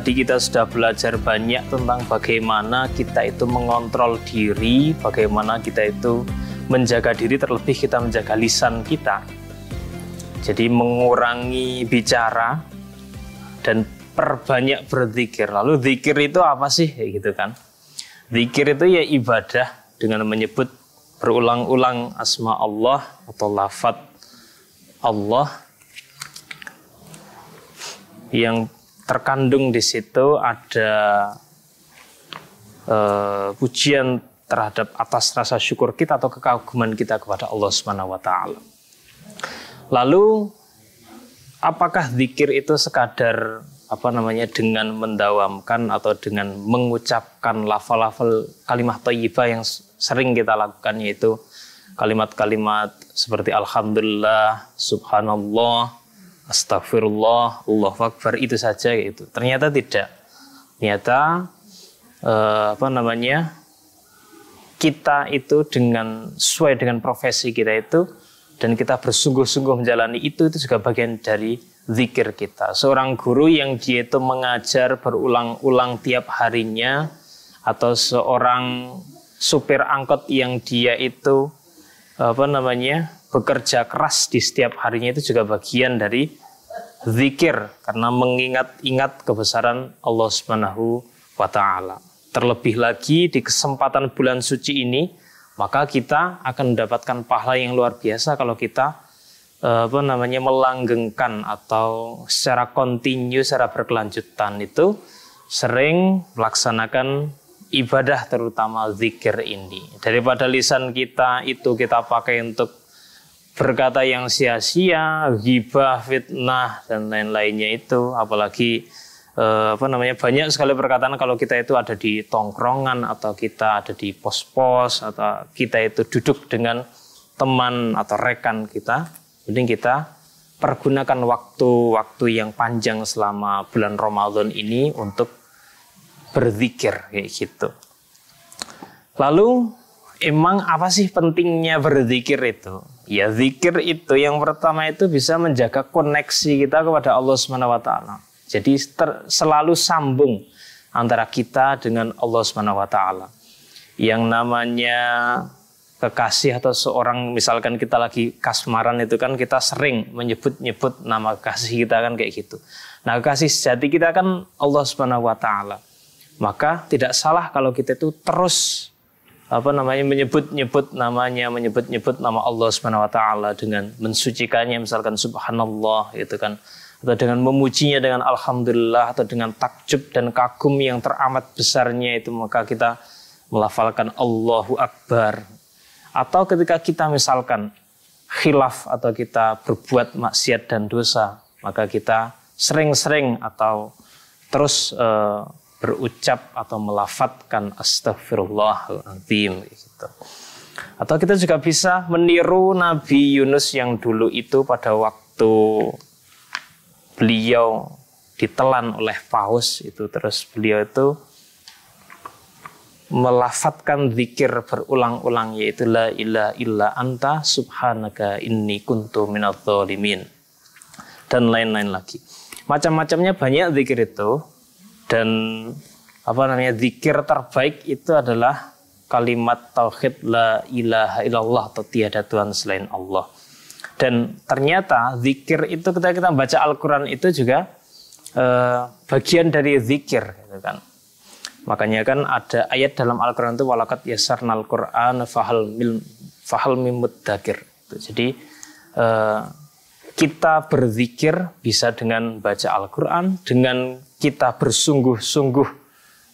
tadi kita sudah belajar banyak tentang bagaimana kita itu mengontrol diri, bagaimana kita itu menjaga diri, terlebih kita menjaga lisan kita. Jadi mengurangi bicara dan perbanyak berzikir. Lalu zikir itu apa sih? Gitu kan. Zikir itu ya ibadah dengan menyebut berulang-ulang asma Allah atau lafaz Allah yang terkandung di situ ada pujian terhadap atas rasa syukur kita atau kekaguman kita kepada Allah Subhanahu wa taala. Lalu apakah zikir itu sekadar dengan mendawamkan atau dengan mengucapkan lafal-lafal kalimat thayyibah yang sering kita lakukan, yaitu kalimat-kalimat seperti alhamdulillah, subhanallah, astagfirullah, Allahu akbar, itu saja gitu. Ternyata tidak. Ternyata kita itu sesuai dengan profesi kita itu dan kita bersungguh-sungguh menjalani itu juga bagian dari zikir kita. Seorang guru yang dia itu mengajar berulang-ulang tiap harinya, atau seorang supir angkot yang dia itu bekerja keras di setiap harinya, itu juga bagian dari zikir karena mengingat-ingat kebesaran Allah Subhanahu wa taala. Terlebih lagi di kesempatan bulan suci ini, maka kita akan mendapatkan pahala yang luar biasa kalau kita melanggengkan atau secara kontinu, secara berkelanjutan itu sering melaksanakan ibadah, terutama zikir ini. Daripada lisan kita itu kita pakai untuk berkata yang sia-sia, ghibah, fitnah dan lain-lainnya itu, apalagi banyak sekali perkataan kalau kita itu ada di tongkrongan atau kita ada di pos-pos atau kita itu duduk dengan teman atau rekan kita. Mending kita pergunakan waktu-waktu yang panjang selama bulan Ramadan ini untuk berzikir kayak gitu. Lalu emang apa sih pentingnya berzikir itu? Ya, zikir itu yang pertama itu bisa menjaga koneksi kita kepada Allah Subhanahu wa taala. Jadi selalu sambung antara kita dengan Allah Subhanahu wa taala. Yang namanya kekasih atau seorang, misalkan kita lagi kasmaran itu kan kita sering menyebut-nyebut nama kekasih kita kan kayak gitu. Nah, kekasih sejati kita kan Allah Subhanahu wa taala. Maka tidak salah kalau kita itu terus menyebut-nyebut namanya, menyebut-nyebut nama Allah Subhanahu wa taala dengan mensucikannya, misalkan subhanallah gitu kan, atau dengan memujinya dengan alhamdulillah, atau dengan takjub dan kagum yang teramat besarnya itu, maka kita melafalkan Allahu akbar. Atau ketika kita misalkan khilaf atau kita berbuat maksiat dan dosa, maka kita sering-sering atau terus berucap atau melafatkan astaghfirullahaladzim gitu. Atau kita juga bisa meniru Nabi Yunus yang dulu itu pada waktu beliau ditelan oleh paus itu, terus beliau itu melafatkan zikir berulang-ulang, yaitu la ilaha illa anta subhanaka inni kuntu minadz dzalimin, dan lain-lain lagi. Macam-macamnya banyak zikir itu, dan zikir terbaik itu adalah kalimat tauhid la ilaha illallah atau tiada Tuhan selain Allah. Dan ternyata zikir itu ketika kita baca Al-Quran itu juga bagian dari zikir gitu kan. Makanya kan ada ayat dalam Al-Quran itu walaqad yassarnal Qur'an fahal mim mudzakir. Jadi kita berzikir bisa dengan baca Al-Quran, dengan kita bersungguh-sungguh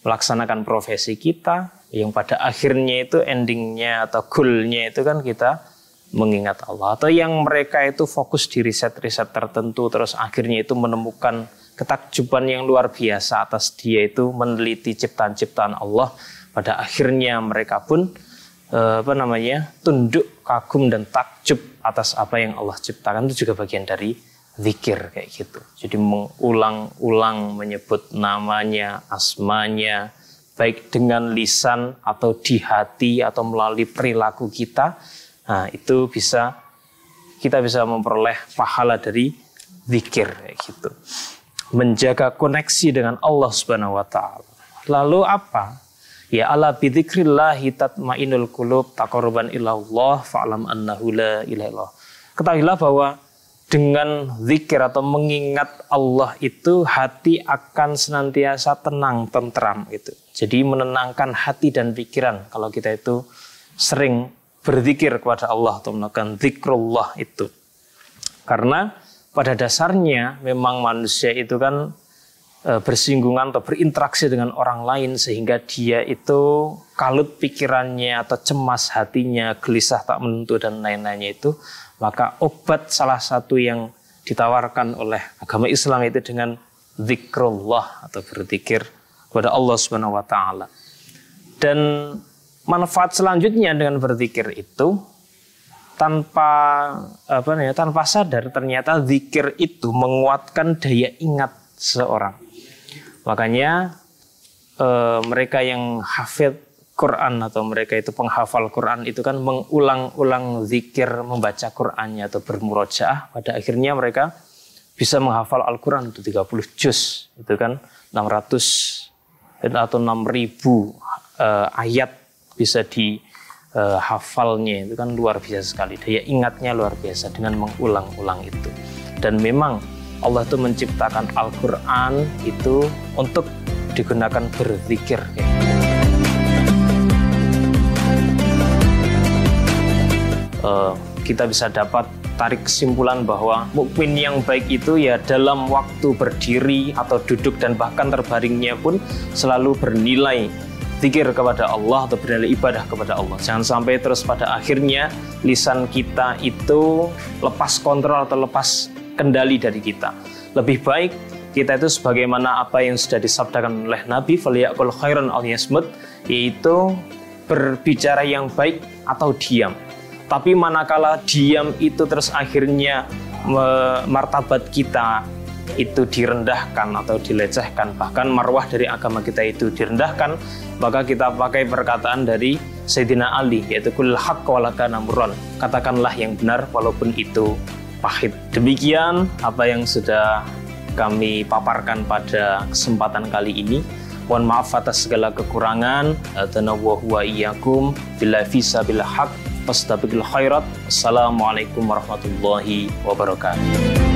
melaksanakan profesi kita, yang pada akhirnya itu endingnya atau goalnya itu kan kita mengingat Allah. Atau yang mereka itu fokus di riset-riset tertentu, terus akhirnya itu menemukan ketakjuban yang luar biasa atas dia itu meneliti ciptaan-ciptaan Allah. Pada akhirnya mereka pun tunduk, kagum dan takjub atas apa yang Allah ciptakan. Itu juga bagian dari zikir kayak gitu. Jadi mengulang-ulang menyebut namanya, asmanya, baik dengan lisan atau di hati atau melalui perilaku kita. Nah, itu kita bisa memperoleh pahala dari zikir kayak gitu. menjaga koneksi dengan Allah Subhanahu wa taala. Lalu apa? Ya ala bidzikrillahi tatmainul qulub taqarruban ilallah fa'lam annahu la ilaha illallah. Ketahuilah bahwa dengan zikir atau mengingat Allah itu hati akan senantiasa tenang, tentram gitu. Jadi menenangkan hati dan pikiran kalau kita itu sering berzikir kepada Allah atau melakukan zikrullah itu. Karena pada dasarnya memang manusia itu kan bersinggungan atau berinteraksi dengan orang lain sehingga dia itu kalut pikirannya atau cemas hatinya, gelisah tak menentu dan lain-lainnya itu, maka obat salah satu yang ditawarkan oleh agama Islam itu dengan zikrullah atau berzikir kepada Allah Subhanahu wa taala. Dan manfaat selanjutnya dengan berzikir itu tanpa sadar ternyata zikir itu menguatkan daya ingat seseorang. Makanya mereka yang hafid Quran atau mereka itu penghafal Quran itu kan mengulang-ulang zikir membaca Qurannya atau bermurojaah, pada akhirnya mereka bisa menghafal Al-Quran itu 30 juz, itu kan 600 atau 6.000 ayat bisa dihafalnya, itu kan luar biasa sekali, daya ingatnya luar biasa dengan mengulang-ulang itu. Dan memang Allah itu menciptakan Al-Quran itu untuk digunakan berzikir. Kita bisa dapat tarik kesimpulan bahwa mukmin yang baik itu ya dalam waktu berdiri atau duduk dan bahkan terbaringnya pun selalu bernilai zikir kepada Allah atau bernilai ibadah kepada Allah. Jangan sampai terus pada akhirnya lisan kita itu lepas kontrol atau lepas kendali dari kita. Lebih baik kita itu sebagaimana apa yang sudah disabdakan oleh Nabi, faliyaqul khairan aw liyasmut, yaitu berbicara yang baik atau diam. Tapi manakala diam itu terus akhirnya martabat kita itu direndahkan atau dilecehkan, bahkan marwah dari agama kita itu direndahkan, maka kita pakai perkataan dari Sayyidina Ali, yaitu qul haqq wa la kana murran, katakanlah yang benar walaupun itu pahit. Demikian apa yang sudah kami paparkan pada kesempatan kali ini. Mohon maaf atas segala kekurangan. Atanawwahu wa iyyakum billahi fisabilil haq. Fastabiqul khairat. Assalamualaikum warahmatullahi wabarakatuh.